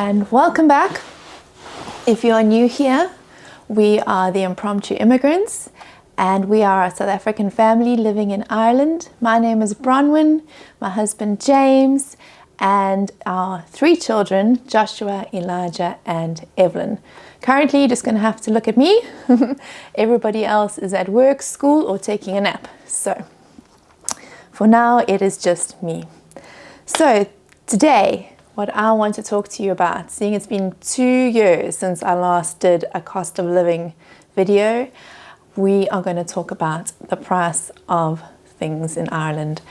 and welcome back. If you are new here, we are the Impromptu Immigrants and we are a South African family living in Ireland. My name is Bronwyn, my husband James, and our 3 children, Joshua, Elijah, and Evelyn. Currently, you're just going to have to look at me. Everybody else is at work, school, or taking a nap. So for now, it is just me. So today, what I want to talk to you about, seeing it's been 2 years since I last did a cost of living video, we are going to talk about the price of things in Ireland.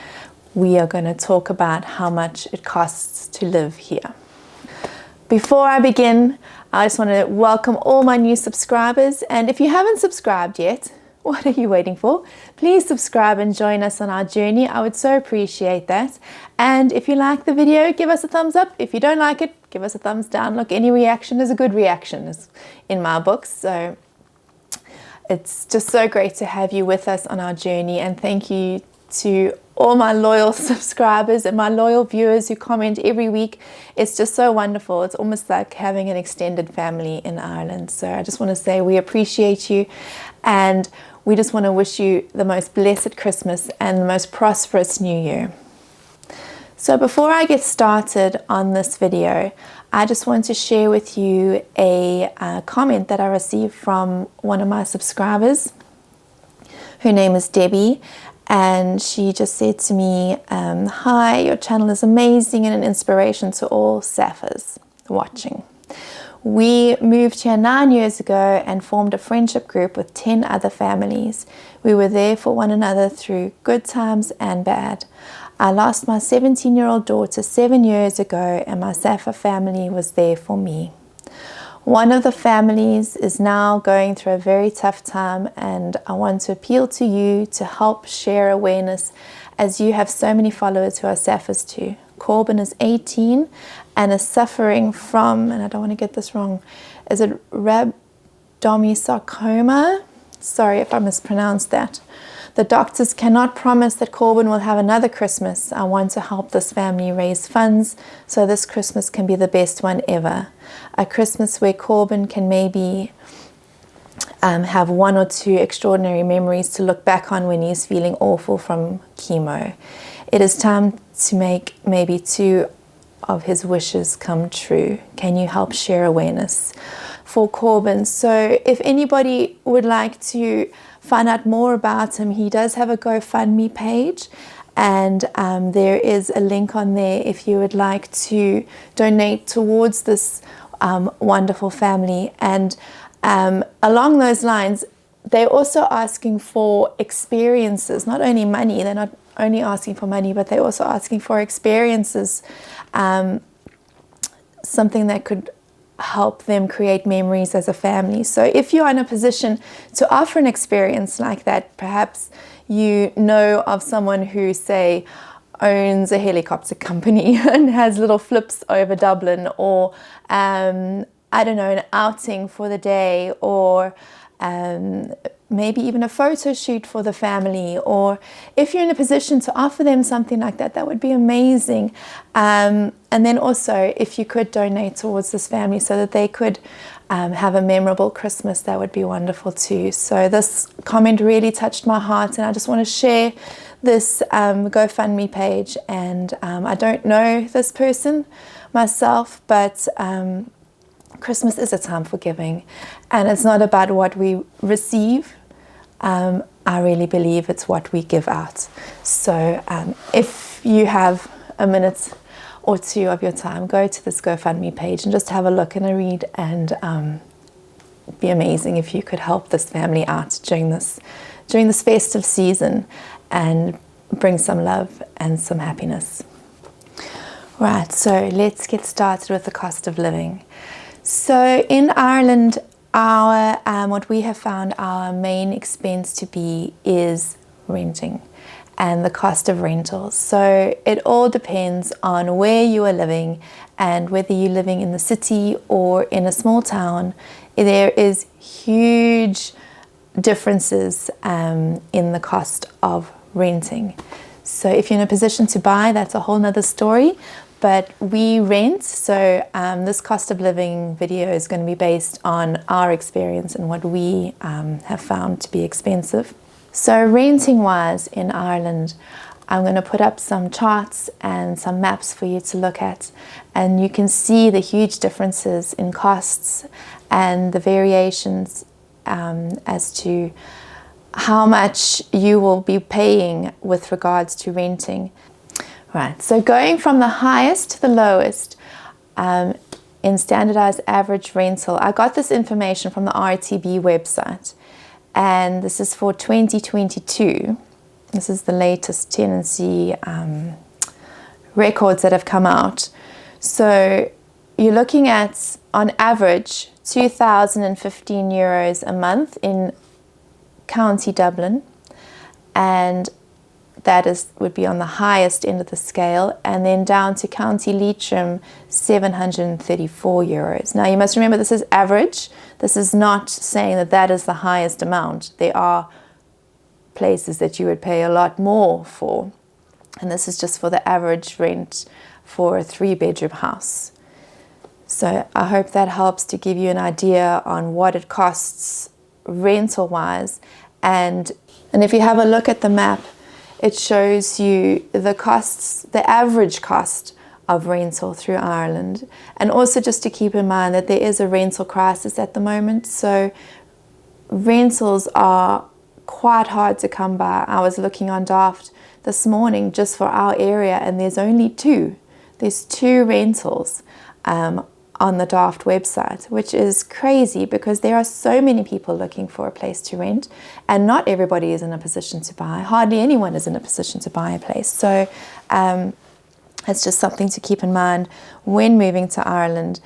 We are going to talk about how much it costs to live here. Before I begin, I just want to welcome all my new subscribers, and if you haven't subscribed yet, what are you waiting for? Please subscribe and join us on our journey. I would so appreciate that. And if you like the video, give us a thumbs up. If you don't like it, give us a thumbs down. Look, any reaction is a good reaction in my books. So it's just so great to have you with us on our journey. And thank you to all my loyal subscribers and my loyal viewers who comment every week. It's just so wonderful. It's almost like having an extended family in Ireland. So I just want to say we appreciate you, and we just want to wish you the most blessed Christmas and the most prosperous New Year. So before I get started on this video, I just want to share with you a comment that I received from one of my subscribers. Her name is Debbie, and she just said to me, hi, your channel is amazing and an inspiration to all Saffers watching. We moved here 9 years ago and formed a friendship group with 10 other families. We were there for one another through good times and bad. I lost my 17-year-old daughter 7 years ago, and my Safa family was there for me. One of the families is now going through a very tough time, and I want to appeal to you to help share awareness, as you have so many followers who are Safas too. Corbin is 18 and is suffering from, and I don't want to get this wrong, is it rhabdomyosarcoma? Sorry if I mispronounced that. The doctors cannot promise that Corbin will have another Christmas. I want to help this family raise funds so this Christmas can be the best one ever. A Christmas where Corbin can maybe have 1 or 2 extraordinary memories to look back on when he's feeling awful from chemo. It is time to make maybe 2 of his wishes come true. Can you help share awareness for Corbin? So if anybody would like to find out more about him, he does have a GoFundMe page, and there is a link on there if you would like to donate towards this wonderful family. And along those lines, they're also asking for experiences, not only money. They're not only asking for money, but they're also asking for experiences, something that could help them create memories as a family. So if you're in a position to offer an experience like that, perhaps you know of someone who, say, owns a helicopter company and has little flips over Dublin, or I don't know, an outing for the day, or maybe even a photo shoot for the family, or if you're in a position to offer them something like that, that would be amazing. And then also, if you could donate towards this family so that they could have a memorable Christmas, that would be wonderful too. So this comment really touched my heart, and I just want to share this GoFundMe page. And I don't know this person myself, but Christmas is a time for giving, and it's not about what we receive. I really believe it's what we give out. So if you have a minute or 2 of your time, go to this GoFundMe page and just have a look and a read, and it'd be amazing if you could help this family out during this festive season and bring some love and some happiness. Right, so let's get started with the cost of living. So in Ireland, our what we have found our main expense to be is renting and the cost of rentals. So it all depends on where you are living and whether you're living in the city or in a small town. There is huge differences in the cost of renting. So if you're in a position to buy, that's a whole nother story. but we rent, so this cost of living video is going to be based on our experience and what we have found to be expensive. So renting wise in Ireland, I'm going to put up some charts and some maps for you to look at, and you can see the huge differences in costs and the variations as to how much you will be paying with regards to renting. Right, so going from the highest to the lowest in standardized average rental, I got this information from the RTB website, and this is for 2022. This is the latest tenancy records that have come out. So you're looking at, on average, 2,015 euros a month in County Dublin, and that would be on the highest end of the scale, and then down to County Leitrim, 734 euros. Now you must remember this is average. This is not saying that that is the highest amount. There are places that you would pay a lot more for, and this is just for the average rent for a 3-bedroom house. So I hope that helps to give you an idea on what it costs rental wise, and if you have a look at the map, it shows you the costs, the average cost of rental through Ireland. And also just to keep in mind that there is a rental crisis at the moment, so rentals are quite hard to come by. I was looking on Daft this morning just for our area, and there's only two. There's 2 rentals on the Daft website, which is crazy because there are so many people looking for a place to rent, and not everybody is in a position to buy. Hardly anyone is in a position to buy a place. So it's just something to keep in mind when moving to Ireland.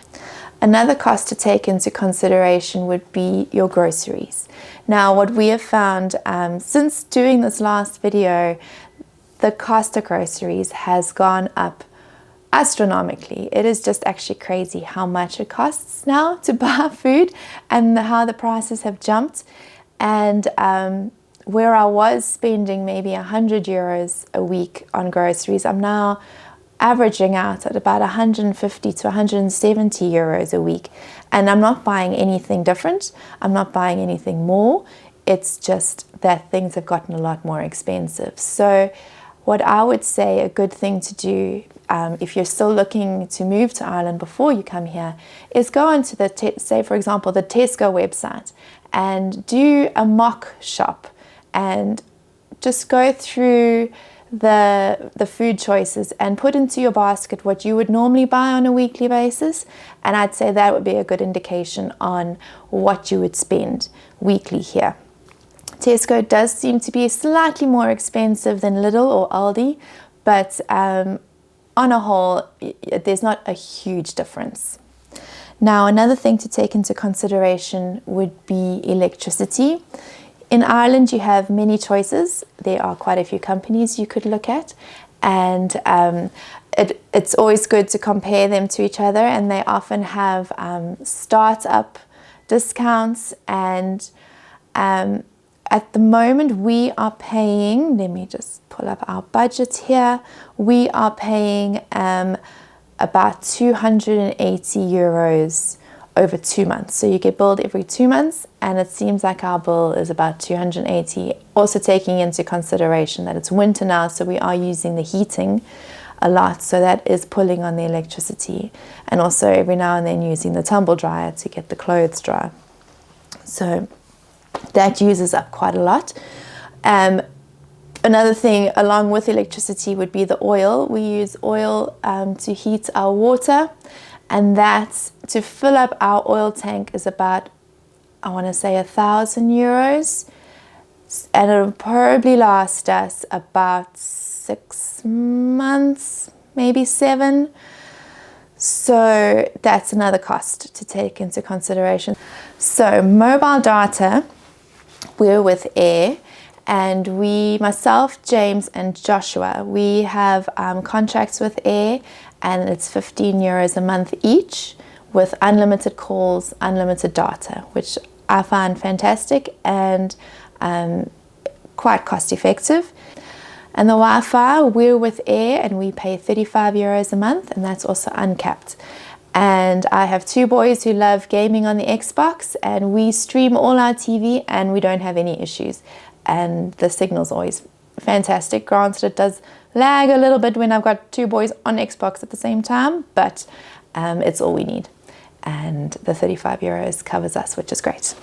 Another cost to take into consideration would be your groceries. Now, what we have found since doing this last video, the cost of groceries has gone up astronomically. It is just actually crazy how much it costs now to buy food, and how the prices have jumped. And where I was spending maybe 100 euros a week on groceries, I'm now averaging out at about 150 to 170 euros a week. And I'm not buying anything different. I'm not buying anything more. It's just that things have gotten a lot more expensive. So what I would say a good thing to do if you're still looking to move to Ireland before you come here is go onto the, say for example, the Tesco website and do a mock shop and just go through the food choices and put into your basket what you would normally buy on a weekly basis, and I'd say that would be a good indication on what you would spend weekly here. Tesco does seem to be slightly more expensive than Lidl or Aldi, but on a whole, there's not a huge difference. Now, another thing to take into consideration would be electricity. In Ireland, you have many choices. There are quite a few companies you could look at, and it's always good to compare them to each other, and they often have start-up discounts. And at the moment we are paying, let me just pull up our budget here, we are paying about 280 euros over 2 months. So you get billed every 2 months, and it seems like our bill is about 280. Also taking into consideration that it's winter now, so we are using the heating a lot, so that is pulling on the electricity, and also every now and then using the tumble dryer to get the clothes dry. So that uses up quite a lot. Another thing along with electricity would be the oil. We use oil to heat our water, and that to fill up our oil tank is about, I want to say, 1,000 euros, and it'll probably last us about 6 months, maybe 7. So that's another cost to take into consideration. So mobile data, we're with Air, and we, myself, James and Joshua, we have contracts with Air, and it's 15 euros a month each with unlimited calls, unlimited data, which I find fantastic and quite cost effective. And the Wi-Fi, we're with Air and we pay 35 euros a month, and that's also uncapped. And I have 2 boys who love gaming on the Xbox, and we stream all our TV and we don't have any issues. And the signal's always fantastic. Granted, it does lag a little bit when I've got 2 boys on Xbox at the same time, but it's all we need. And the 35 euros covers us, which is great.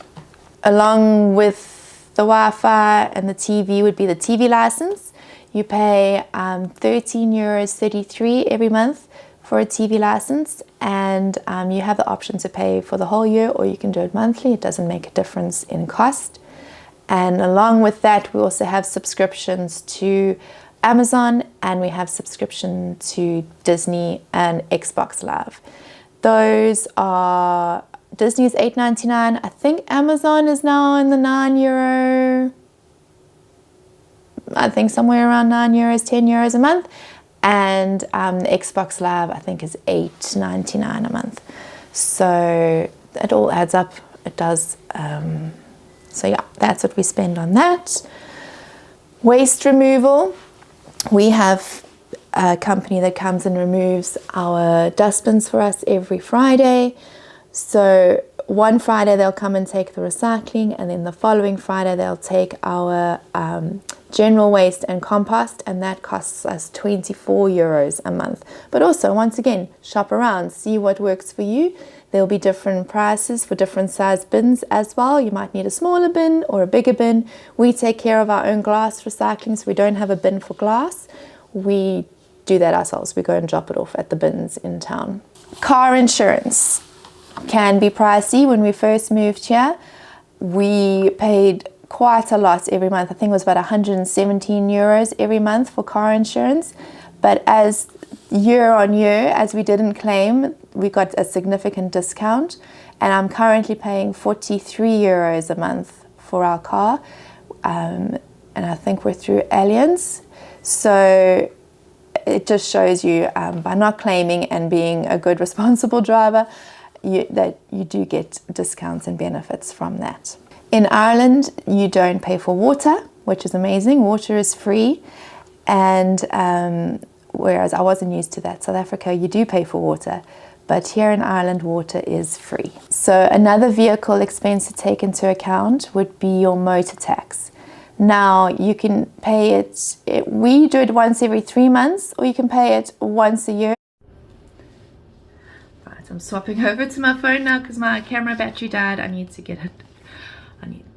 Along with the Wi-Fi and the TV would be the TV license. You pay 13 euros 33 every month for a TV license, and you have the option to pay for the whole year, or you can do it monthly. It doesn't make a difference in cost. And along with that, we also have subscriptions to Amazon, and we have subscription to Disney and Xbox Live. Those are, Disney is $8.99. I think Amazon is now in the €9, I think somewhere around €9, €10 a month. And the Xbox Live, I think, is $8.99 a month. So it all adds up. It does. So yeah, that's what we spend on that. Waste removal. We have a company that comes and removes our dustbins for us every Friday. So one Friday they'll come and take the recycling, and then the following Friday they'll take our general waste and compost, and that costs us 24 euros a month. But also, once again, shop around, see what works for you. There'll be different prices for different size bins as well. You might need a smaller bin or a bigger bin. We take care of our own glass recycling, so we don't have a bin for glass. We do that ourselves. We go and drop it off at the bins in town. Car insurance can be pricey. When we first moved here, we paid quite a lot every month. I think it was about 117 euros every month for car insurance. But as year on year, as we didn't claim, we got a significant discount. And I'm currently paying 43 euros a month for our car. And I think we're through Allianz. So it just shows you by not claiming and being a good, responsible driver, that you do get discounts and benefits from that. In Ireland, you don't pay for water, which is amazing. Water is free. And whereas I wasn't used to that. South Africa, you do pay for water. But here in Ireland, water is free. So another vehicle expense to take into account would be your motor tax. Now, you can pay it, we do it once every 3 months, or you can pay it once a year. Right, I'm swapping over to my phone now because my camera battery died. I need to get it.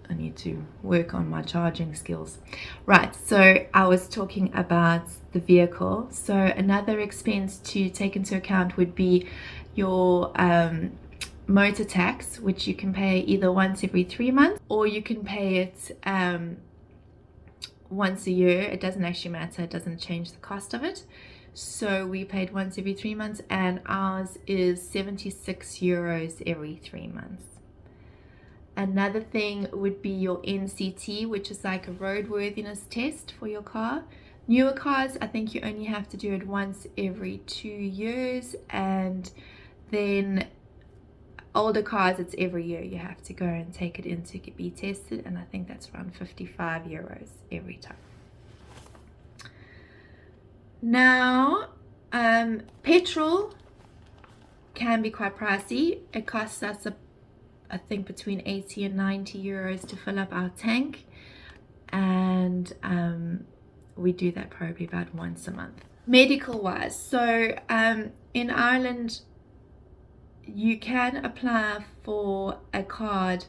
I need to work on my charging skills. Right, so I was talking about the vehicle. So another expense to take into account would be your motor tax, which you can pay either once every 3 months, or you can pay it once a year. It doesn't actually matter. It doesn't change the cost of it. So we paid once every 3 months, and ours is 76 euros every 3 months. Another thing would be your NCT, which is like a roadworthiness test for your car. Newer cars, I think you only have to do it once every 2 years, and then older cars, it's every year you have to go and take it in to be tested, and I think that's around 55 euros every time. Now, petrol can be quite pricey. It costs us I think between 80 and 90 euros to fill up our tank, and we do that probably about once a month. Medical wise, so in Ireland you can apply for a card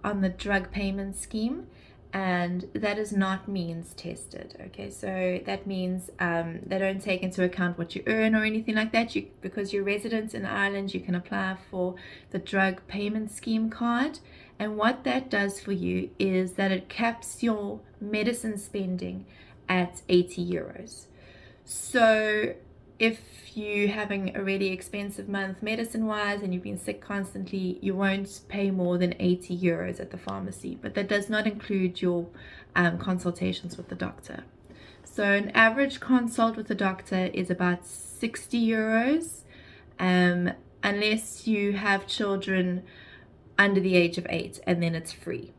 on the drug payment scheme, and that is not means tested. Okay, so that means they don't take into account what you earn or anything like that. Because you're resident in Ireland, you can apply for the drug payment scheme card, and what that does for you is that it caps your medicine spending at 80 euros. So if you're having a really expensive month medicine wise and you've been sick constantly, you won't pay more than 80 euros at the pharmacy, but that does not include your consultations with the doctor. So an average consult with the doctor is about 60 euros, unless you have children under the age of 8, and then it's free.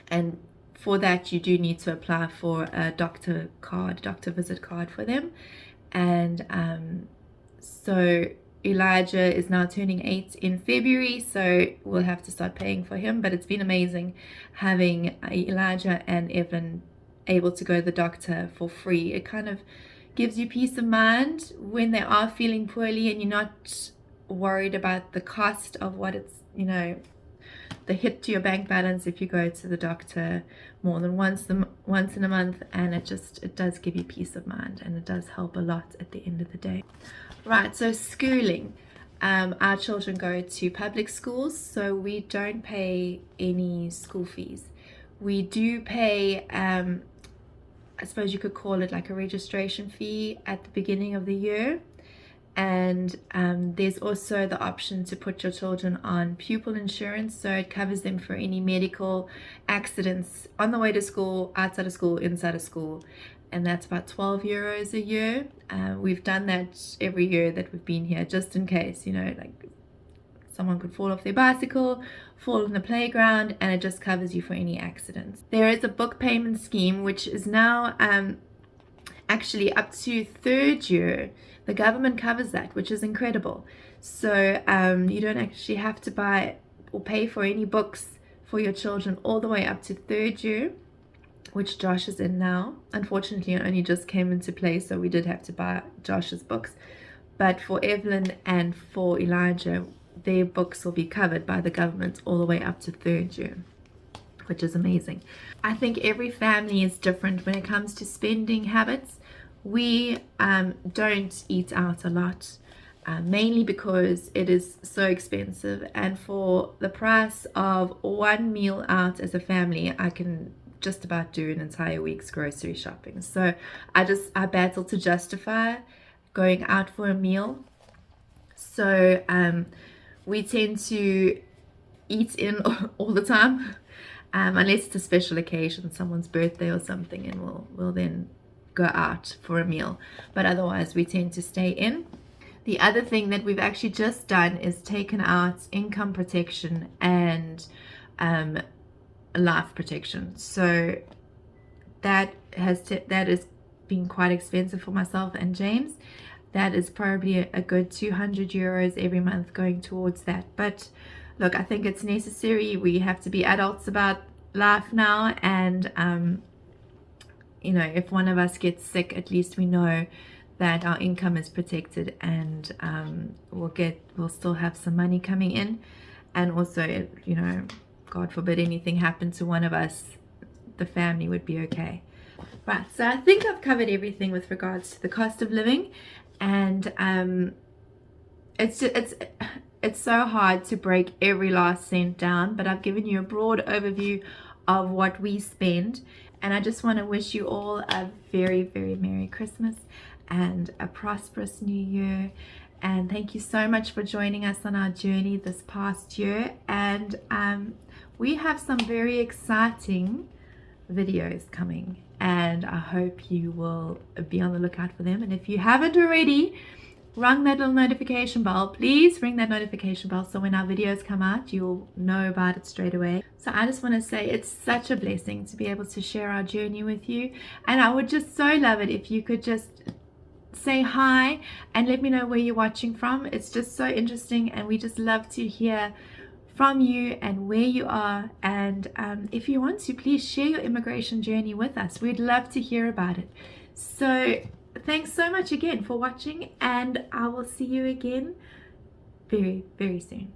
And for that, you do need to apply for a doctor visit card for them. And so Elijah is now turning 8 in February, so we'll have to start paying for him. But it's been amazing having Elijah and Evelyn able to go to the doctor for free. It kind of gives you peace of mind when they are feeling poorly, and you're not worried about the cost of what it's, the hit to your bank balance if you go to the doctor more than once in a month. And it does give you peace of mind, and it does help a lot at the end of the day. Right, so schooling. Our children go to public schools, so we don't pay any school fees. We do pay, I suppose you could call it like a registration fee at the beginning of the year. And there's also the option to put your children on pupil insurance, so it covers them for any medical accidents on the way to school, outside of school, inside of school. And that's about €12 a year. We've done that every year that we've been here, just in case, like someone could fall off their bicycle, fall in the playground, and it just covers you for any accidents. There is a book payment scheme, which is now actually up to 3rd year. The government covers that, which is incredible. So you don't actually have to buy or pay for any books for your children all the way up to 3rd year, which Josh is in now. Unfortunately, it only just came into play, so we did have to buy Josh's books. But for Evelyn and for Elijah, their books will be covered by the government all the way up to 3rd year, which is amazing. I think every family is different when it comes to spending habits. We don't eat out a lot, mainly because it is so expensive, and for the price of one meal out as a family, I can just about do an entire week's grocery shopping. So I battle to justify going out for a meal. So we tend to eat in all the time, unless it's a special occasion, someone's birthday or something, and we'll then go out for a meal. But otherwise, we tend to stay in. The other thing that we've actually just done is taken out income protection and life protection. So that has been quite expensive for myself and James. That is probably a good €200 every month going towards that. But look, I think it's necessary. We have to be adults about life now, and if one of us gets sick, at least we know that our income is protected, and we'll still have some money coming in. And also, God forbid anything happened to one of us, the family would be okay. Right, so I think I've covered everything with regards to the cost of living, and it's so hard to break every last cent down, but I've given you a broad overview of what we spend. And I just want to wish you all a very, very Merry Christmas and a prosperous New Year. And thank you so much for joining us on our journey this past year. And we have some very exciting videos coming, and I hope you will be on the lookout for them. And if you haven't already, rung that little notification bell. Please ring that notification bell, so when our videos come out, you'll know about it straight away. So I just want to say it's such a blessing to be able to share our journey with you, and I would just so love it if you could just say hi and let me know where you're watching from. It's just so interesting, and we just love to hear from you and where you are. And if you want to, please share your immigration journey with us. We'd love to hear about it. So thanks so much again for watching, and I will see you again very, very soon.